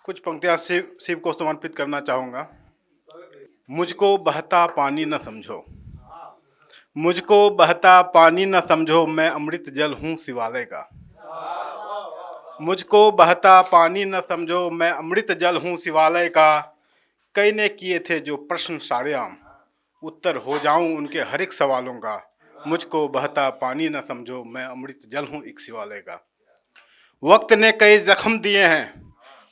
कुछ पंक्तियां शिव शिव को समर्पित करना चाहूँगा। मुझको बहता पानी न समझो, मुझको बहता पानी न समझो, मैं अमृत जल हूँ शिवालय का। मुझको बहता पानी न समझो, मैं अमृत जल हूँ शिवालय का। कई ने किए थे जो प्रश्न सारेआम, उत्तर हो जाऊं उनके हर एक सवालों का। मुझको बहता पानी न समझो, मैं अमृत जल हूँ एक शिवालय का। वक्त ने कई जख्म दिए हैं,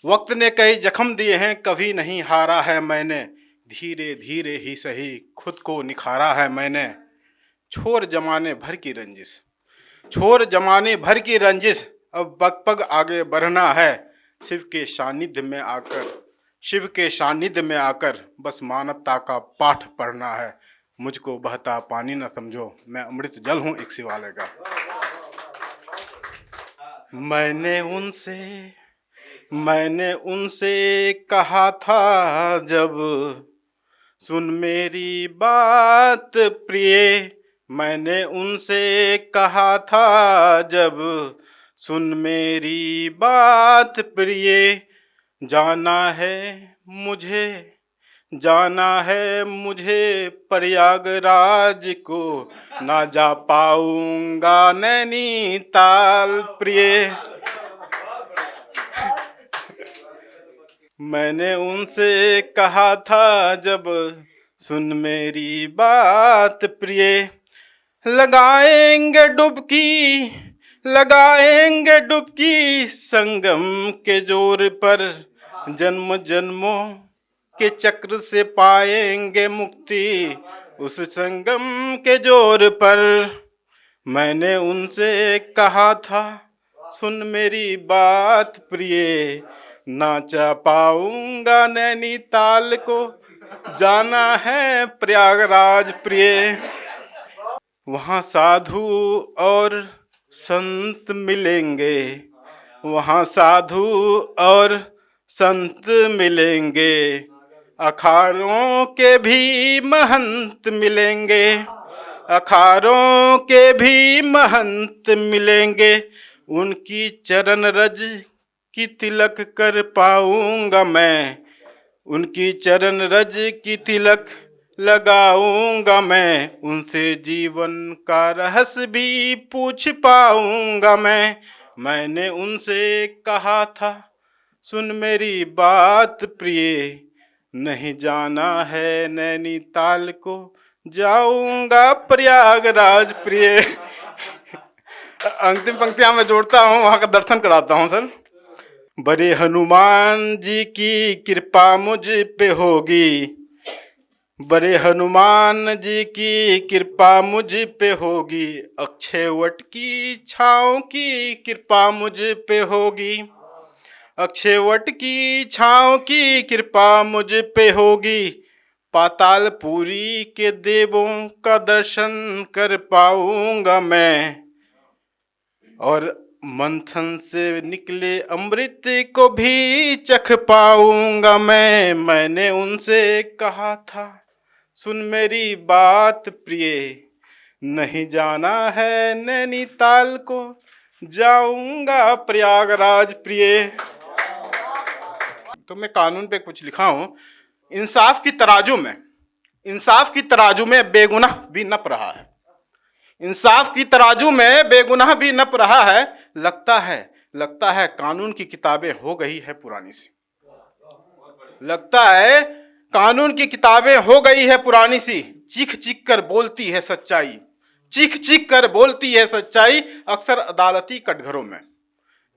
वक्त ने कई जख्म दिए हैं, कभी नहीं हारा है मैंने। धीरे धीरे ही सही खुद को निखारा है मैंने। छोड़ जमाने भर की रंजिश, छोड़ जमाने भर की रंजिश, अब पग पग आगे बढ़ना है। शिव के सानिध्य में आकर, शिव के सानिध्य में आकर बस मानवता का पाठ पढ़ना है। मुझको बहता पानी न समझो, मैं अमृत जल हूँ एक शिवालय का। मैंने उनसे कहा था जब, सुन मेरी बात प्रिय। मैंने उनसे कहा था जब, सुन मेरी बात प्रिय। जाना है मुझे, जाना है मुझे प्रयागराज को, ना जा पाऊंगा नैनीताल प्रिय। मैंने उनसे कहा था जब, सुन मेरी बात प्रिय। लगाएंगे डुबकी, लगाएंगे डुबकी संगम के जोर पर। जन्म जन्मों के चक्र से पाएंगे मुक्ति उस संगम के जोर पर। मैंने उनसे कहा था, सुन मेरी बात प्रिय। ना जा पाऊंगा नैनीताल को, जाना है प्रयागराज प्रिय। वहाँ साधु और संत मिलेंगे, वहाँ साधु और संत मिलेंगे। अखाड़ों के भी महंत मिलेंगे, अखाड़ों के भी महंत मिलेंगे। उनकी चरण रज की तिलक कर पाऊंगा मैं, उनकी चरण रज की तिलक लगाऊंगा मैं। उनसे जीवन का रहस्य भी पूछ पाऊंगा मैं। मैंने उनसे कहा था, सुन मेरी बात प्रिय। नहीं जाना है नैनीताल को, जाऊंगा प्रयागराज प्रिय। अंतिम पंक्तियां मैं जोड़ता हूँ, वहाँ का दर्शन कराता हूँ सर। बड़े हनुमान जी की कृपा मुझ पे होगी, बड़े हनुमान जी की कृपा मुझ पे होगी। अक्षय वट की छाँव की कृपा मुझ पे होगी, अक्षय वट की छाँव की कृपा मुझ पे होगी। पातालपुरी के देवों का दर्शन कर पाऊंगा मैं, और मंथन से निकले अमृत को भी चख पाऊंगा मैं। मैंने उनसे कहा था, सुन मेरी बात प्रिय। नहीं जाना है नैनीताल को, जाऊंगा प्रयागराज प्रिय। तो मैं कानून पे कुछ लिखा हूँ। इंसाफ की तराजू में, इंसाफ की तराजू में बेगुनाह भी नप रहा है, इंसाफ की तराजू में बेगुनाह भी नप रहा है। लगता है कानून की किताबें हो गई है पुरानी सी, लगता है कानून की किताबें हो गई है पुरानी सी। चीख चीख कर बोलती है सच्चाई, चीख चीख कर बोलती है सच्चाई अक्सर अदालती कटघरों में।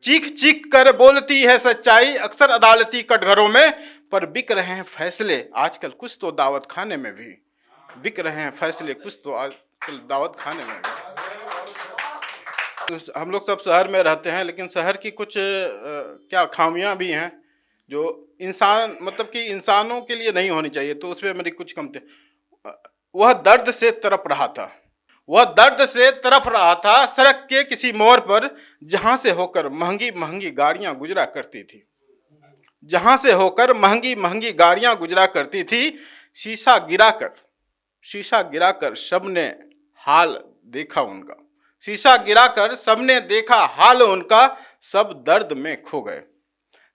चीख चीख कर बोलती है सच्चाई अक्सर अदालती कटघरों में। पर बिक रहे हैं फैसले आजकल कुछ तो दावत खाने में भी, बिक रहे हैं फैसले कुछ तो आजकल दावत खाने में भी। तो हम लोग सब शहर में रहते हैं, लेकिन शहर की कुछ क्या खामियां भी हैं जो इंसान मतलब कि इंसानों के लिए नहीं होनी चाहिए। तो उस पर मेरी कुछ कम थे। वह दर्द से तड़प रहा था, वह दर्द से तड़प रहा था सड़क के किसी मोड़ पर, जहां से होकर महंगी महंगी गाड़ियां गुजरा करती थी, जहां से होकर महंगी महंगी गाड़ियां गुजरा करती थी। शीशा गिराकर सबने हाल देखा उनका, शीशा गिराकर सबने देखा हाल उनका। सब दर्द में खो गए,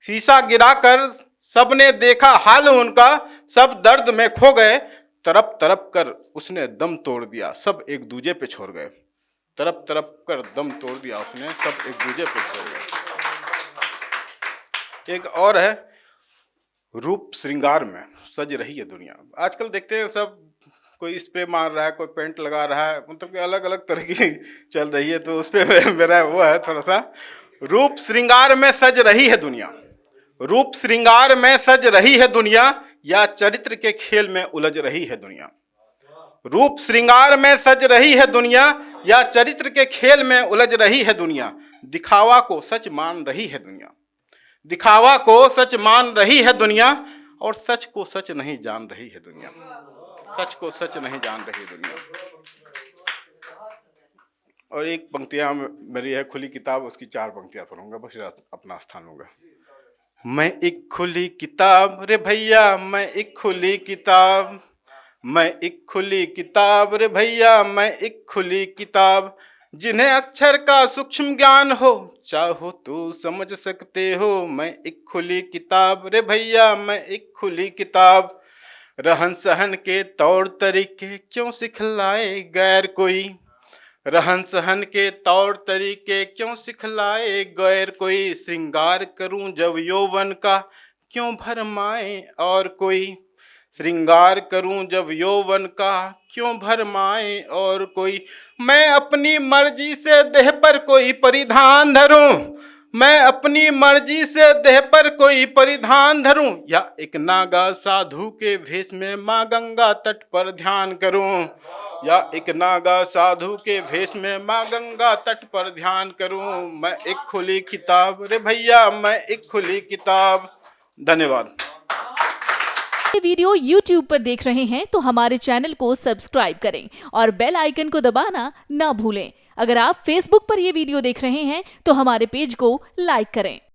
शीशा गिराकर सबने देखा हाल उनका, सब दर्द में खो गए, तरप तरप कर उसने दम तोड़ दिया, सब एक दूजे पे छोड़ गए। तरप तरप कर दम तोड़ दिया उसने, सब एक दूजे पे छोड़ गए। एक और है, रूप श्रृंगार में सज रही है दुनिया। आजकल देखते हैं सब कोई स्प्रे मार रहा है, कोई पेंट लगा रहा है, मतलब कि अलग अलग तरह की चल रही है, तो उस पर मेरा वो है थोड़ा सा। रूप श्रृंगार में सज रही है दुनिया, रूप श्रृंगार में सज रही है दुनिया, या चरित्र के खेल में उलझ रही है दुनिया। रूप श्रृंगार में सज रही है दुनिया, या चरित्र के खेल में उलझ रही है दुनिया। दिखावा को सच मान रही है दुनिया, दिखावा को सच मान रही है दुनिया, और सच को सच नहीं जान रही है दुनिया, सच को सच नहीं जान रही दुनिया। और एक पंक्तियां मेरी है खुली किताब, उसकी 4 पंक्तियां पढ़ूंगा, बस अपना स्थान लूंगा। मैं एक खुली किताब रे भैया, मैं एक खुली किताब, मैं एक खुली किताब रे भैया, मैं एक खुली किताब। जिन्हें अक्षर का सूक्ष्म ज्ञान हो, चाहो तो समझ सकते हो। मैं एक खुली किताब रे भैया, मैं एक खुली किताब। रहन सहन के तौर तरीके क्यों सिखलाए गैर कोई, रहन सहन के तौर तरीके क्यों सिखलाए गैर कोई। श्रृंगार करूं जब यौवन का, क्यों भरमाए और कोई। श्रृंगार करूं जब यौवन का, क्यों भरमाए और कोई। मैं अपनी मर्जी से देह पर कोई परिधान धरूं, मैं अपनी मर्जी से देह पर कोई परिधान धरूं, या एक नागा साधु के भेष में माँ गंगा तट पर ध्यान करूं, या एक नागा साधु के भेष में माँ गंगा तट पर ध्यान करूं। मैं एक खुली किताब रे भैया, मैं एक खुली किताब। धन्यवाद। ये वीडियो YouTube पर देख रहे हैं तो हमारे चैनल को सब्सक्राइब करें और बेल आइकन को दबाना ना भूलें। अगर आप Facebook पर ये वीडियो देख रहे हैं तो हमारे पेज को लाइक करें।